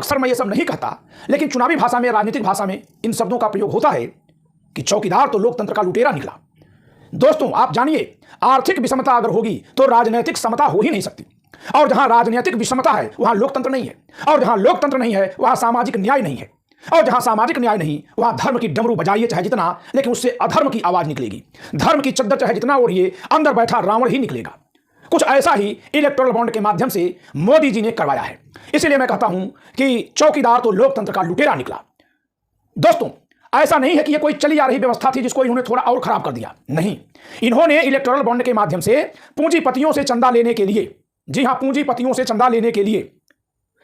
अक्सर मैं ये सब नहीं कहता, लेकिन चुनावी भाषा में, राजनीतिक भाषा में इन शब्दों का प्रयोग होता है कि चौकीदार तो लोकतंत्र का लुटेरा निकला। दोस्तों, आप जानिए, आर्थिक विषमता अगर होगी तो राजनीतिक समता हो ही नहीं सकती, और जहां राजनीतिक विषमता है वहां लोकतंत्र नहीं है, और जहां लोकतंत्र नहीं है वहां सामाजिक न्याय नहीं है, और जहां सामाजिक न्याय नहीं वहां धर्म की डमरू बजाइए चाहे जितना, लेकिन उससे अधर्म की आवाज निकलेगी। धर्म की चद्दर चाहे जितना ओढ़िए, अंदर बैठा रावण ही निकलेगा। कुछ ऐसा ही इलेक्टोरल बॉन्ड के माध्यम से मोदी जी ने करवाया है। इसलिए मैं कहता हूं कि चौकीदार तो लोकतंत्र का लुटेरा निकला। दोस्तों, ऐसा नहीं है कि यह कोई चली आ रही व्यवस्था थी जिसको इन्होंने थोड़ा और खराब कर दिया। नहीं, इन्होंने इलेक्टोरल बॉन्ड के माध्यम से पूंजीपतियों से चंदा लेने के लिए, जी हां, पूंजीपतियों से चंदा लेने के लिए,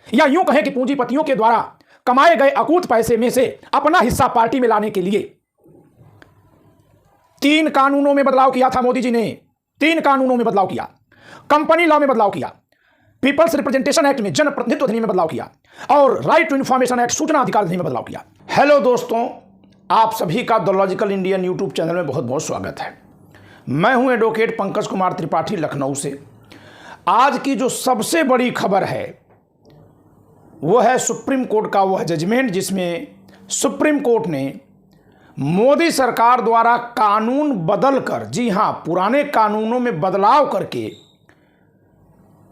या यूं कहें कि पूंजीपतियों के द्वारा कमाए गए अकूत पैसे में से अपना हिस्सा पार्टी में लाने के लिए 3 कानूनों में बदलाव किया था मोदी जी ने। 3 कानूनों में बदलाव किया। कंपनी लॉ में बदलाव किया, पीपल्स रिप्रेजेंटेशन एक्ट में, जन प्रतिनिधित्व अधिनियम में बदलाव किया, और राइट टू इंफॉर्मेशन एक्ट, सूचना अधिकार अधिनियम में बदलाव किया। हेलो दोस्तों, आप सभी का the logical Indian YouTube channel में बहुत बहुत स्वागत है। मैं हूं एडवोकेट पंकज कुमार त्रिपाठी, लखनऊ से। आज की जो सबसे बड़ी खबर है वो है सुप्रीम कोर्ट का वह जजमेंट जिसमें सुप्रीम कोर्ट ने मोदी सरकार द्वारा कानून बदलकर, जी हां, पुराने कानूनों में बदलाव करके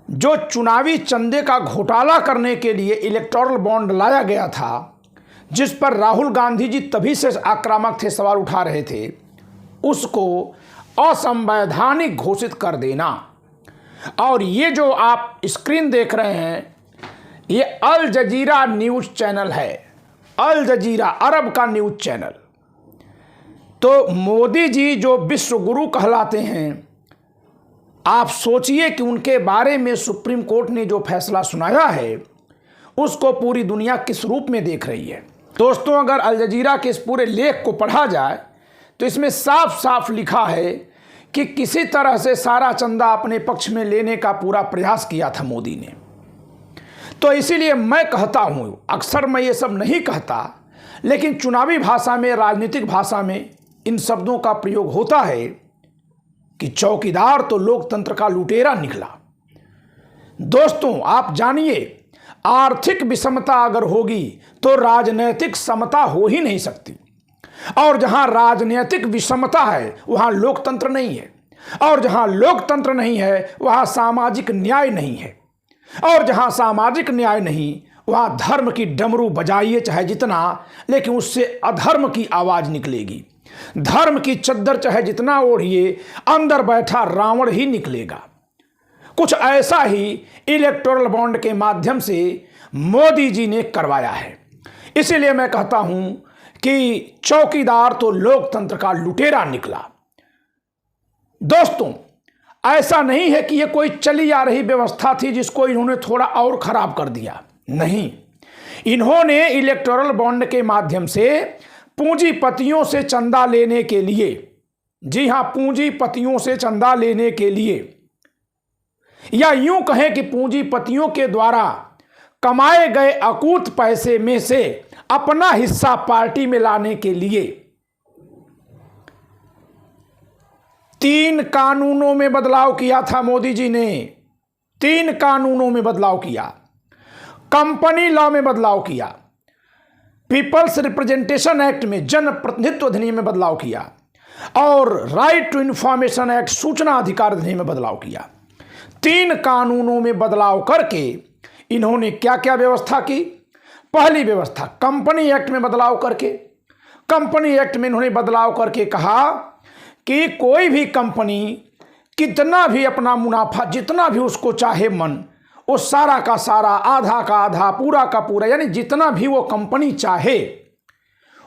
जो चुनावी चंदे का घोटाला करने के लिए इलेक्टोरल बॉन्ड लाया गया था, जिस पर राहुल गांधी जी तभी से आक्रामक थे, सवाल उठा रहे थे, उसको असंवैधानिक घोषित कर देना। और ये जो आप स्क्रीन देख रहे हैं, ये अल जजीरा न्यूज़ चैनल है। अल जजीरा, अरब का न्यूज़ चैनल। तो मोदी जी जो विश्व गुरु कहलाते हैं, आप सोचिए कि उनके बारे में सुप्रीम कोर्ट ने जो फैसला सुनाया है उसको पूरी दुनिया किस रूप में देख रही है। दोस्तों, अगर अल जजीरा के इस पूरे लेख को पढ़ा जाए तो इसमें साफ साफ लिखा है कि किसी तरह से सारा चंदा अपने पक्ष में लेने का पूरा प्रयास किया था मोदी ने। तो इसीलिए मैं कहता हूं, अक्सर मैं ये सब नहीं कहता, लेकिन चुनावी भाषा में, राजनीतिक भाषा में इन शब्दों का प्रयोग होता है कि चौकीदार तो लोकतंत्र का लुटेरा निकला। दोस्तों, आप जानिए, आर्थिक विषमता अगर होगी तो राजनीतिक समता हो ही नहीं सकती, और जहां राजनीतिक विषमता है वहां लोकतंत्र नहीं है, और जहां लोकतंत्र नहीं है वहां सामाजिक न्याय नहीं है, और जहां सामाजिक न्याय नहीं वहां धर्म की डमरू बजाइए चाहे जितना, लेकिन उससे अधर्म की आवाज निकलेगी। धर्म की चद्दर चाहे जितना ओढ़िए, अंदर बैठा रावण ही निकलेगा। कुछ ऐसा ही इलेक्टोरल बॉन्ड के माध्यम से मोदी जी ने करवाया है। इसीलिए मैं कहता हूं कि चौकीदार तो लोकतंत्र का लुटेरा निकला। दोस्तों, ऐसा नहीं है कि यह कोई चली आ रही व्यवस्था थी जिसको इन्होंने थोड़ा और खराब कर दिया। नहीं, इन्होंने इलेक्टोरल बॉन्ड के माध्यम से पूंजीपतियों से चंदा लेने के लिए, जी हां, पूंजीपतियों से चंदा लेने के लिए, या यूं कहें कि पूंजीपतियों के द्वारा कमाए गए अकूत पैसे में से अपना हिस्सा पार्टी में लाने के लिए 3 कानूनों में बदलाव किया था मोदी जी ने। 3 कानूनों में बदलाव किया। कंपनी लॉ में बदलाव किया, पीपल्स रिप्रेजेंटेशन एक्ट में, जन प्रतिनिधित्व अधिनियम में बदलाव किया, और राइट टू इंफॉर्मेशन एक्ट, सूचना अधिकार अधिनियम में बदलाव किया। 3 कानूनों में बदलाव करके इन्होंने क्या क्या व्यवस्था की। पहली व्यवस्था, कंपनी एक्ट में बदलाव करके, कंपनी एक्ट में इन्होंने बदलाव करके कहा कि कोई भी कंपनी कितना भी अपना मुनाफा, जितना भी उसको चाहे मन, वो सारा का सारा, आधा का आधा, पूरा का पूरा, यानी जितना भी वो कंपनी चाहे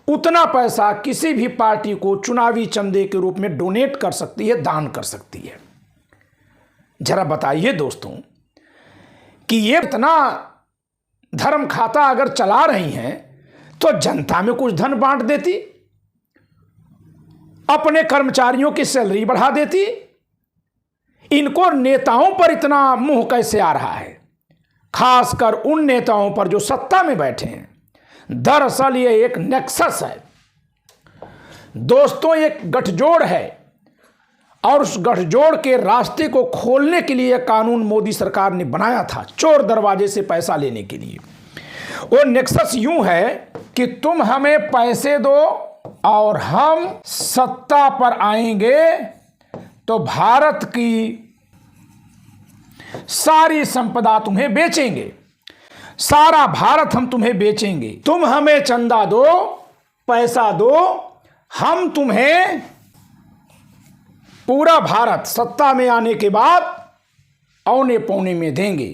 उतना पैसा किसी भी पार्टी को चुनावी चंदे के रूप में डोनेट कर सकती है, दान कर सकती है। जरा बताइए दोस्तों कि ये इतना धर्म खाता अगर चला रही हैं तो जनता में कुछ धन बांट देती, अपने कर्मचारियों की सैलरी बढ़ा देती। इनको नेताओं पर इतना मुंह कैसे आ रहा है, खासकर उन नेताओं पर जो सत्ता में बैठे हैं। दरअसल ये एक नेक्सस है दोस्तों, एक गठजोड़ है, और उस गठजोड़ के रास्ते को खोलने के लिए कानून मोदी सरकार ने बनाया था, चोर दरवाजे से पैसा लेने के लिए। वो नेक्सस यूं है कि तुम हमें पैसे दो और हम सत्ता पर आएंगे तो भारत की सारी संपदा तुम्हें बेचेंगे, सारा भारत हम तुम्हें बेचेंगे। तुम हमें चंदा दो, पैसा दो, हम तुम्हें पूरा भारत सत्ता में आने के बाद औने पौने में देंगे।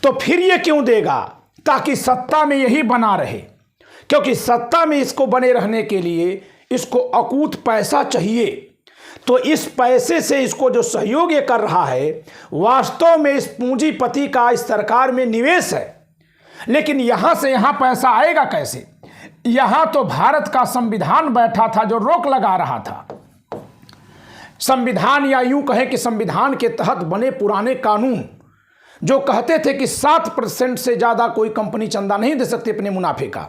तो फिर ये क्यों देगा? ताकि सत्ता में यही बना रहे, क्योंकि सत्ता में इसको बने रहने के लिए इसको अकूत पैसा चाहिए। तो इस पैसे से इसको जो सहयोग ये कर रहा है, वास्तव में इस पूंजीपति का इस सरकार में निवेश है। लेकिन यहां से यहां पैसा आएगा कैसे? यहां तो भारत का संविधान बैठा था जो रोक लगा रहा था। संविधान, या यूं कहें कि संविधान के तहत बने पुराने कानून जो कहते थे कि 7% से ज़्यादा कोई कंपनी चंदा नहीं दे सकती अपने मुनाफे का,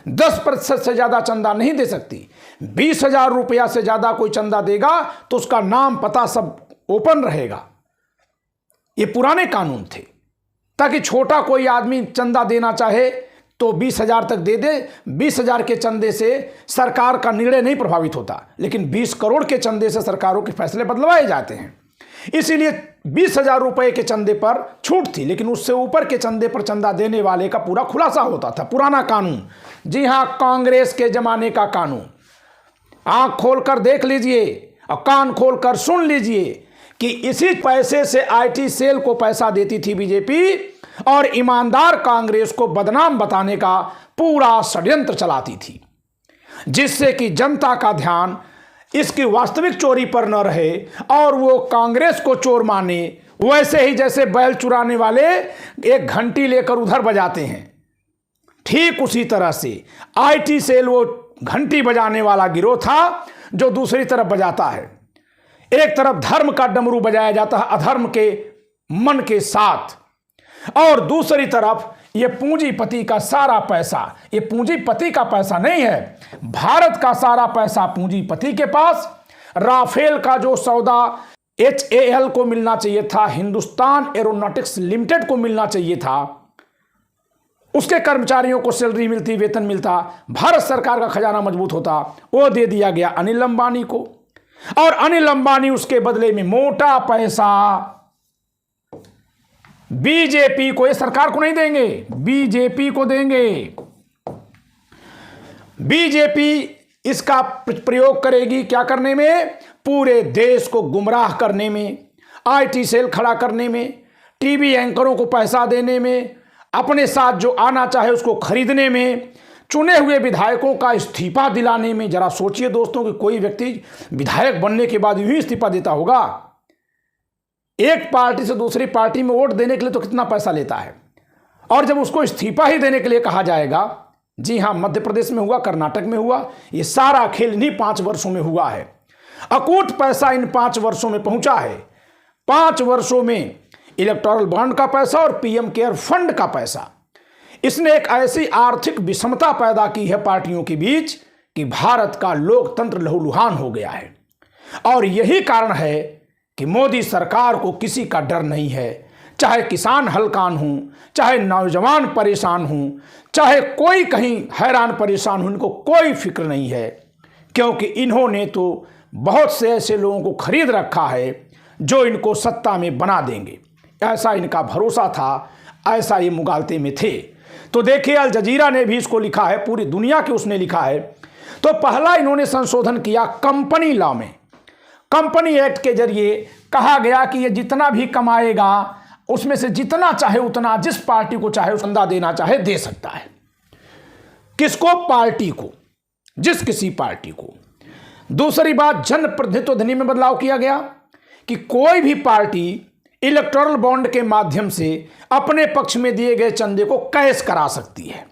10% से ज़्यादा चंदा नहीं दे सकती, 20,000 रुपया से ज़्यादा कोई चंदा देगा तो उसका नाम पता सब ओपन रहेगा। ये पुराने कानून थे ताकि छोटा कोई आदमी चंदा देना चाहे तो 20,000 तक दे दे। 20,000 के चंदे से सरकार का निर्णय नहीं प्रभावित होता, लेकिन 20 करोड़ के चंदे से सरकारों के फैसले बदलवाए जाते हैं। इसीलिए 20,000 रुपए के चंदे पर छूट थी, लेकिन उससे ऊपर के चंदे पर चंदा देने वाले का पूरा खुलासा होता था। पुराना कानून, जी हाँ, कांग्रेस के जमाने का कानून। आंख खोलकर देख लीजिए और कान खोलकर सुन लीजिए कि इसी पैसे से आईटी सेल को पैसा देती थी बीजेपी और ईमानदार कांग्रेस को बदनाम बताने का पूरा षड्यंत्र चलाती थी, जिससे कि जनता का ध्यान इसकी वास्तविक चोरी पर न रहे और वो कांग्रेस को चोर माने। वैसे ही जैसे बैल चुराने वाले एक घंटी लेकर उधर बजाते हैं, ठीक उसी तरह से आईटी सेल वो घंटी बजाने वाला गिरोह था जो दूसरी तरफ बजाता है। एक तरफ धर्म का डमरू बजाया जाता है अधर्म के मन के साथ, और दूसरी तरफ ये पूंजीपति का सारा पैसा, ये पूंजीपति का पैसा नहीं है, भारत का सारा पैसा पूंजीपति के पास। राफेल का जो सौदा HAL को मिलना चाहिए था, हिंदुस्तान एरोनॉटिक्स लिमिटेड को मिलना चाहिए था, उसके कर्मचारियों को सैलरी मिलती, वेतन मिलता, भारत सरकार का खजाना मजबूत होता, वो दे दिया गया अनिल अंबानी को। और अनिल अंबानी उसके बदले में मोटा पैसा बीजेपी को, ये सरकार को नहीं देंगे, बीजेपी को देंगे। बीजेपी इसका प्रयोग करेगी क्या करने में? पूरे देश को गुमराह करने में, आईटी सेल खड़ा करने में, टीवी एंकरों को पैसा देने में, अपने साथ जो आना चाहे उसको खरीदने में, चुने हुए विधायकों का इस्तीफा दिलाने में। जरा सोचिए दोस्तों कि कोई व्यक्ति विधायक बनने के बाद यूं ही इस्तीफा देता होगा? एक पार्टी से दूसरी पार्टी में वोट देने के लिए तो कितना पैसा लेता है, और जब उसको इस्तीफा ही देने के लिए कहा जाएगा। जी हाँ, मध्य प्रदेश में हुआ, कर्नाटक में हुआ, ये सारा खेल इन्हीं 5 वर्षों में हुआ है। अकूत पैसा इन 5 वर्षों में पहुंचा है। 5 वर्षों में इलेक्टोरल बॉन्ड का पैसा और पीएम केयर फंड का पैसा, इसने एक ऐसी आर्थिक विषमता पैदा की है पार्टियों के बीच कि भारत का लोकतंत्र लहूलुहान हो गया है। और यही कारण है कि मोदी सरकार को किसी का डर नहीं है, चाहे किसान हलकान हों, चाहे नौजवान परेशान हों, चाहे कोई कहीं हैरान परेशान हो, उनको कोई फिक्र नहीं है, क्योंकि इन्होंने तो बहुत से ऐसे लोगों को खरीद रखा है जो इनको सत्ता में बना देंगे। ऐसा इनका भरोसा था, ऐसा ये मुगालते में थे। तो देखिए, अल जजीरा ने भी इसको लिखा है, पूरी दुनिया के उसने लिखा है। तो पहला इन्होंने संशोधन किया कंपनी लॉ में। कंपनी एक्ट के जरिए कहा गया कि ये जितना भी कमाएगा उसमें से जितना चाहे उतना जिस पार्टी को चाहे चंदा देना चाहे दे सकता है। किसको? पार्टी को, जिस किसी पार्टी को। दूसरी बात, जन प्रतिनिधित्व अधिनियम में बदलाव किया गया कि कोई भी पार्टी इलेक्टोरल बॉन्ड के माध्यम से अपने पक्ष में दिए गए चंदे को कैश करा सकती है।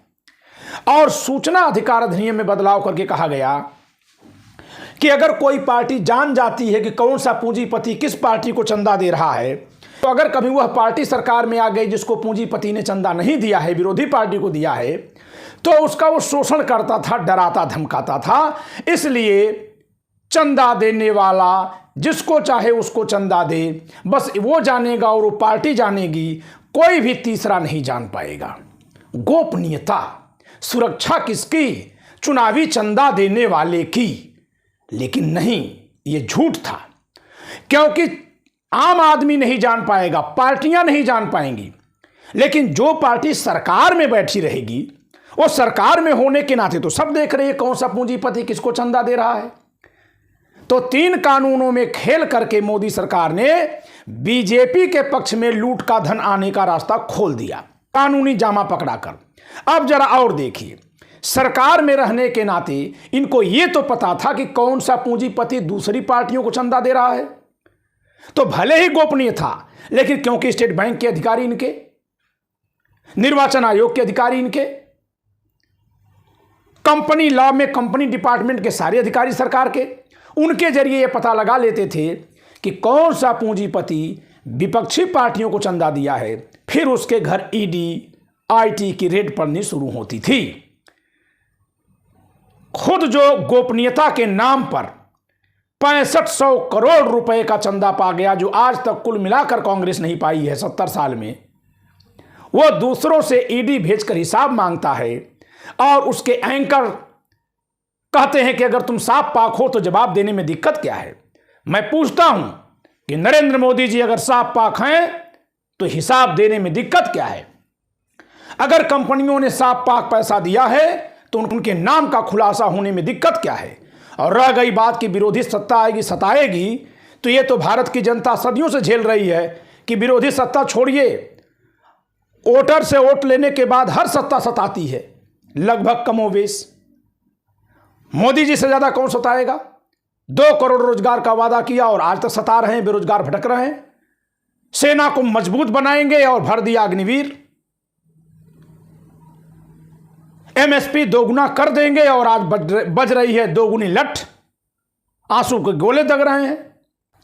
और सूचना अधिकार अधिनियम में बदलाव करके कहा गया कि अगर कोई पार्टी जान जाती है कि कौन सा पूंजीपति किस पार्टी को चंदा दे रहा है, तो अगर कभी वह पार्टी सरकार में आ गई जिसको पूंजीपति ने चंदा नहीं दिया है, विरोधी पार्टी को दिया है, तो उसका वो शोषण करता था, डराता धमकाता था। इसलिए चंदा देने वाला जिसको चाहे उसको चंदा दे, बस वो जानेगा और वो पार्टी जानेगी, कोई भी तीसरा नहीं जान पाएगा। गोपनीयता, सुरक्षा किसकी? चुनावी चंदा देने वाले की। लेकिन नहीं, ये झूठ था, क्योंकि आम आदमी नहीं जान पाएगा, पार्टियां नहीं जान पाएंगी, लेकिन जो पार्टी सरकार में बैठी रहेगी, वो सरकार में होने के नाते तो सब देख रहे हैं कौन सा पूंजीपति किसको चंदा दे रहा है। तो 3 कानूनों में खेल करके मोदी सरकार ने बीजेपी के पक्ष में लूट का धन आने का रास्ता खोल दिया, कानूनी जामा पकड़ाकर। अब जरा और देखिए, सरकार में रहने के नाते इनको यह तो पता था कि कौन सा पूंजीपति दूसरी पार्टियों को चंदा दे रहा है, तो भले ही गोपनीय था, लेकिन क्योंकि स्टेट बैंक के अधिकारी इनके, निर्वाचन आयोग के अधिकारी इनके, कंपनी लॉ में कंपनी डिपार्टमेंट के सारे अधिकारी सरकार के, उनके जरिए यह पता लगा लेते थे कि कौन सा पूंजीपति विपक्षी पार्टियों को चंदा दिया है। फिर उसके घर ईडी, आईटी की रेड पड़नी शुरू होती थी। खुद जो गोपनीयता के नाम पर 6500 करोड़ रुपए का चंदा पा गया, जो आज तक कुल मिलाकर कांग्रेस नहीं पाई है 70 साल में, वो दूसरों से ईडी भेजकर हिसाब मांगता है और उसके एंकर कहते हैं कि अगर तुम साफ पाक हो तो जवाब देने में दिक्कत क्या है। मैं पूछता हूं कि नरेंद्र मोदी जी अगर साफ पाक हैं तो हिसाब देने में दिक्कत क्या है? अगर कंपनियों ने साफ पाक पैसा दिया है तो उनके नाम का खुलासा होने में दिक्कत क्या है? और रह गई बात कि विरोधी सत्ता आएगी सताएगी, तो ये तो भारत की जनता सदियों से झेल रही है कि विरोधी सत्ता छोड़िए, वोटर से वोट लेने के बाद हर सत्ता सताती है, लगभग कमोबेश। मोदी जी से ज्यादा कौन सताएगा? 2 करोड़ रोजगार का वादा किया और आज तक सता रहे हैं, बेरोजगार भटक रहे हैं। सेना को मजबूत बनाएंगे और भर दिया अग्निवीर। एमएसपी दोगुना कर देंगे और आज बज रही है दोगुनी लठ, आंसू के गोले दग रहे हैं।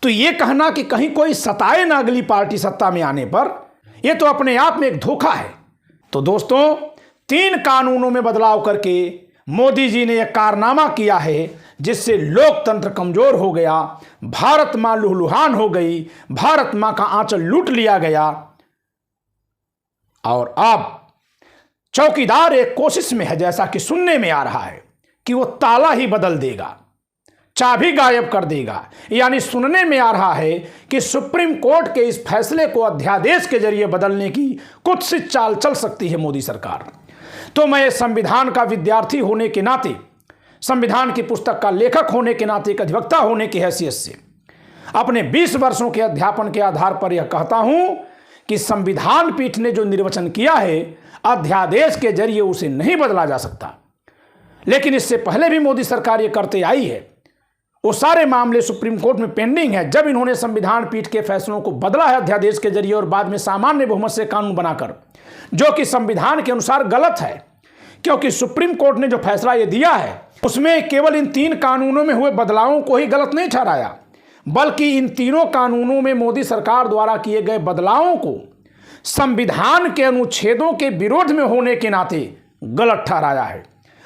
तो यह कहना कि कहीं कोई सताए ना अगली पार्टी सत्ता में आने पर, यह तो अपने आप में एक धोखा है। तो दोस्तों, 3 कानूनों में बदलाव करके मोदी जी ने यह कारनामा किया है जिससे लोकतंत्र कमजोर हो गया, भारत मां लुहलुहान हो गई, भारत मां का आंचल लूट लिया गया। और अब चौकीदार एक कोशिश में है, जैसा कि सुनने में आ रहा है, कि वो ताला ही बदल देगा, चाबी गायब कर देगा। यानी सुनने में आ रहा है कि सुप्रीम कोर्ट के इस फैसले को अध्यादेश के जरिए बदलने की कुछ सी चाल चल सकती है मोदी सरकार। तो मैं संविधान का विद्यार्थी होने के नाते, संविधान की पुस्तक का लेखक होने के नाते, एक अधिवक्ता होने की हैसियत से अपने 20 वर्षों के अध्यापन के आधार पर यह कहता हूं कि संविधान पीठ ने जो निर्वचन किया है, अध्यादेश के जरिए उसे नहीं बदला जा सकता। लेकिन इससे पहले भी मोदी सरकार ये करते आई है। वो सारे मामले सुप्रीम कोर्ट में पेंडिंग है। जब इन्होंने संविधान पीठ के फैसलों को बदला है अध्यादेश के जरिए और बाद में सामान्य बहुमत से कानून बनाकर, जो कि संविधान के अनुसार गलत है, क्योंकि सुप्रीम कोर्ट ने जो फैसला ये दिया है उसमें केवल इन 3 कानूनों में हुए बदलावों को ही गलत नहीं ठहराया, बल्कि इन तीनों कानूनों में मोदी सरकार द्वारा किए गए बदलावों को संविधान के अनुच्छेदों के विरोध में होने के नाते गलत ठहराया है।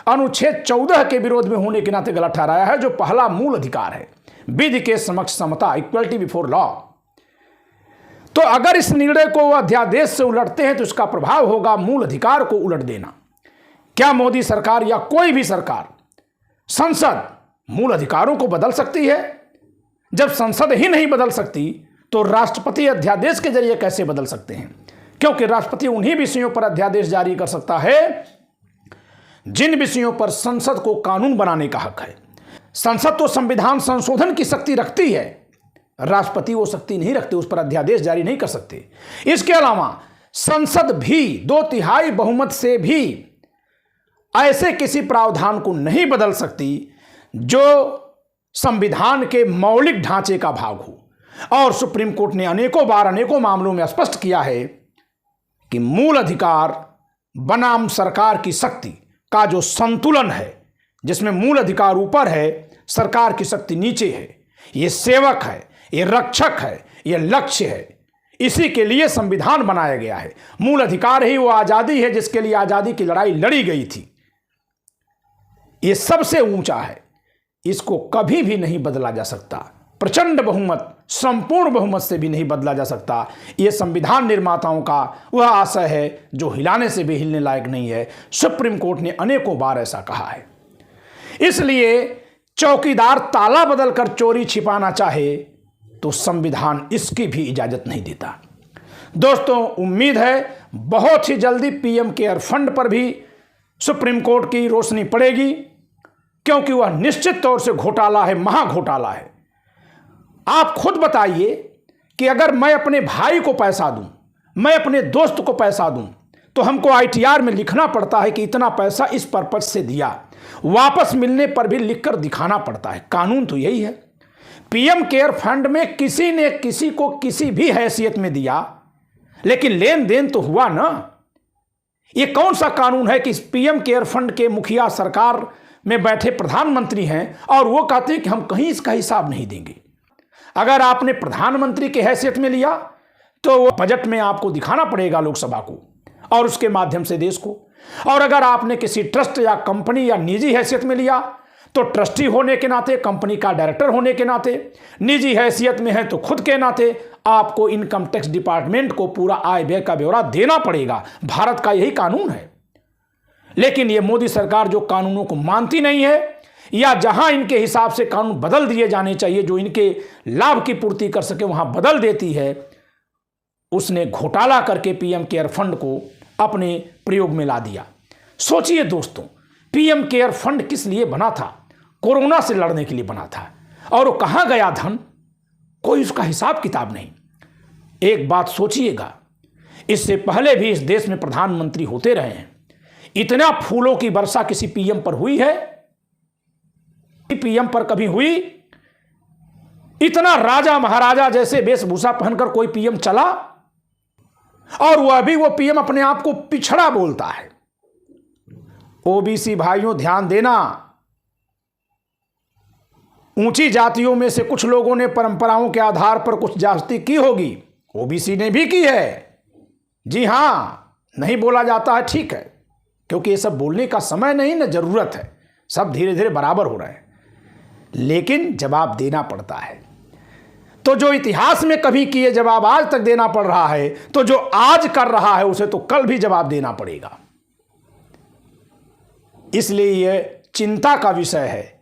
अनुच्छेद 14 के विरोध में होने के नाते गलत ठहराया है, जो पहला मूल अधिकार है, विधि के समक्ष समता, इक्वलिटी बिफोर लॉ। तो अगर इस निर्णय को वो अध्यादेश से उलटते हैं तो इसका प्रभाव होगा मूल अधिकार को उलट देना। क्या मोदी सरकार या कोई भी सरकार, संसद मूल अधिकारों को बदल सकती है? जब संसद ही नहीं बदल सकती तो राष्ट्रपति अध्यादेश के जरिए कैसे बदल सकते हैं? क्योंकि राष्ट्रपति उन्हीं विषयों पर अध्यादेश जारी कर सकता है जिन विषयों पर संसद को कानून बनाने का हक है। संसद तो संविधान संशोधन की शक्ति रखती है, राष्ट्रपति वो शक्ति नहीं रखते, उस पर अध्यादेश जारी नहीं कर सकते। इसके अलावा संसद भी 2/3 बहुमत से भी ऐसे किसी प्रावधान को नहीं बदल सकती जो संविधान के मौलिक ढांचे का भाग हो। और सुप्रीम कोर्ट ने अनेकों बार अनेकों मामलों में स्पष्ट किया है कि मूल अधिकार बनाम सरकार की शक्ति का जो संतुलन है, जिसमें मूल अधिकार ऊपर है, सरकार की शक्ति नीचे है, ये सेवक है, ये रक्षक है, ये लक्ष्य है। इसी के लिए संविधान बनाया गया है। मूल अधिकार ही वो आजादी है जिसके लिए आजादी की लड़ाई लड़ी गई थी। ये सबसे ऊंचा है, इसको कभी भी नहीं बदला जा सकता। प्रचंड बहुमत संपूर्ण बहुमत से भी नहीं बदला जा सकता। यह संविधान निर्माताओं का वह आशय है जो हिलाने से भी हिलने लायक नहीं है। सुप्रीम कोर्ट ने अनेकों बार ऐसा कहा है। इसलिए चौकीदार ताला बदलकर चोरी छिपाना चाहे तो संविधान इसकी भी इजाजत नहीं देता। दोस्तों, उम्मीद है बहुत ही जल्दी पीएम केयर फंड पर भी सुप्रीम कोर्ट की रोशनी पड़ेगी, क्योंकि वह निश्चित तौर से घोटाला है, महाघोटाला है। आप खुद बताइए कि अगर मैं अपने भाई को पैसा दूं, मैं अपने दोस्त को पैसा दूं, तो हमको आईटीआर में लिखना पड़ता है कि इतना पैसा इस पर्पज से दिया, वापस मिलने पर भी लिखकर दिखाना पड़ता है। कानून तो यही है। पीएम केयर फंड में किसी ने किसी को किसी भी हैसियत में दिया, लेकिन लेन देन तो हुआ ना। ये कौन सा कानून है कि पीएम केयर फंड के मुखिया सरकार में बैठे प्रधानमंत्री हैं और वो कहते हैं कि हम कहीं इसका हिसाब नहीं देंगे। अगर आपने प्रधानमंत्री की हैसियत में लिया तो वो बजट में आपको दिखाना पड़ेगा लोकसभा को और उसके माध्यम से देश को। और अगर आपने किसी ट्रस्ट या कंपनी या निजी हैसियत में लिया तो ट्रस्टी होने के नाते, कंपनी का डायरेक्टर होने के नाते, निजी हैसियत में है तो खुद के नाते आपको इनकम टैक्स डिपार्टमेंट को पूरा आय व्यय का ब्यौरा देना पड़ेगा। भारत का यही कानून है। लेकिन ये मोदी सरकार जो कानूनों को मानती नहीं है, या जहां इनके हिसाब से कानून बदल दिए जाने चाहिए जो इनके लाभ की पूर्ति कर सके वहां बदल देती है। उसने घोटाला करके पीएम केयर फंड को अपने प्रयोग में ला दिया। सोचिए दोस्तों, पीएम केयर फंड किस लिए बना था? कोरोना से लड़ने के लिए बना था। और वो कहां गया धन? कोई उसका हिसाब किताब नहीं। एक बात सोचिएगा, इससे पहले भी इस देश में प्रधानमंत्री होते रहे हैं। इतना फूलों की वर्षा किसी पीएम पर हुई है? पीएम पर कभी हुई? इतना राजा महाराजा जैसे वेशभूषा पहनकर कोई पीएम चला? और वह भी वो पीएम अपने आप को पिछड़ा बोलता है। ओबीसी भाइयों ध्यान देना, ऊंची जातियों में से कुछ लोगों ने परंपराओं के आधार पर कुछ ज्यादती की होगी, ओबीसी ने भी की है। जी हां, नहीं बोला जाता है, ठीक है, क्योंकि ये सब बोलने का समय नहीं न जरूरत है। सब धीरे धीरे बराबर हो रहे हैं, लेकिन जवाब देना पड़ता है। तो जो इतिहास में कभी किए जवाब आज तक देना पड़ रहा है, तो जो आज कर रहा है उसे तो कल भी जवाब देना पड़ेगा। इसलिए यह चिंता का विषय है।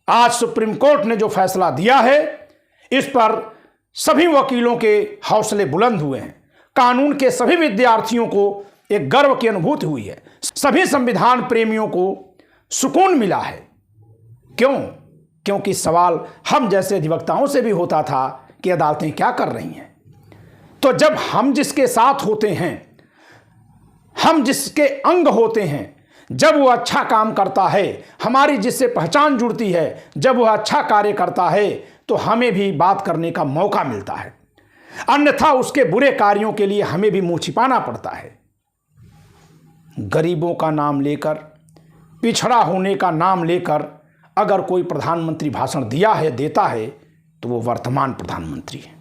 आज सुप्रीम कोर्ट ने जो फैसला दिया है, इस पर सभी वकीलों के हौसले बुलंद हुए हैं। कानून के सभी विद्यार्थियों को एक गर्व की अनुभूति हुई है। सभी संविधान प्रेमियों को सुकून मिला है। क्यों? क्योंकि सवाल हम जैसे अधिवक्ताओं से भी होता था कि अदालतें क्या कर रही हैं। तो जब हम जिसके साथ होते हैं, हम जिसके अंग होते हैं, जब वो अच्छा काम करता है, हमारी जिससे पहचान जुड़ती है, जब वह अच्छा कार्य करता है, तो हमें भी बात करने का मौका मिलता है। अन्यथा उसके बुरे कार्यों के लिए हमें भी मुंह छिपाना पड़ता है। गरीबों का नाम लेकर, पिछड़ा होने का नाम लेकर अगर कोई प्रधानमंत्री भाषण दिया है, देता है, तो वो वर्तमान प्रधानमंत्री है।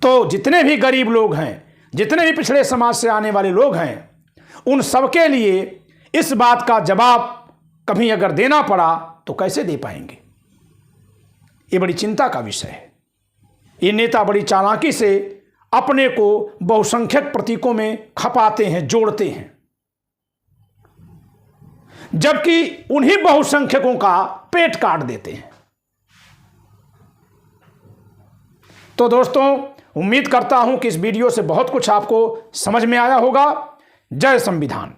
तो जितने भी गरीब लोग हैं, जितने भी पिछड़े समाज से आने वाले लोग हैं, उन सबके लिए इस बात का जवाब कभी अगर देना पड़ा तो कैसे दे पाएंगे? ये बड़ी चिंता का विषय है। ये नेता बड़ी चालाकी से अपने को बहुसंख्यक प्रतीकों में खपाते हैं, जोड़ते हैं, जबकि उन्हीं बहुसंख्यकों का पेट काट देते हैं। तो दोस्तों, उम्मीद करता हूं कि इस वीडियो से बहुत कुछ आपको समझ में आया होगा। जय संविधान।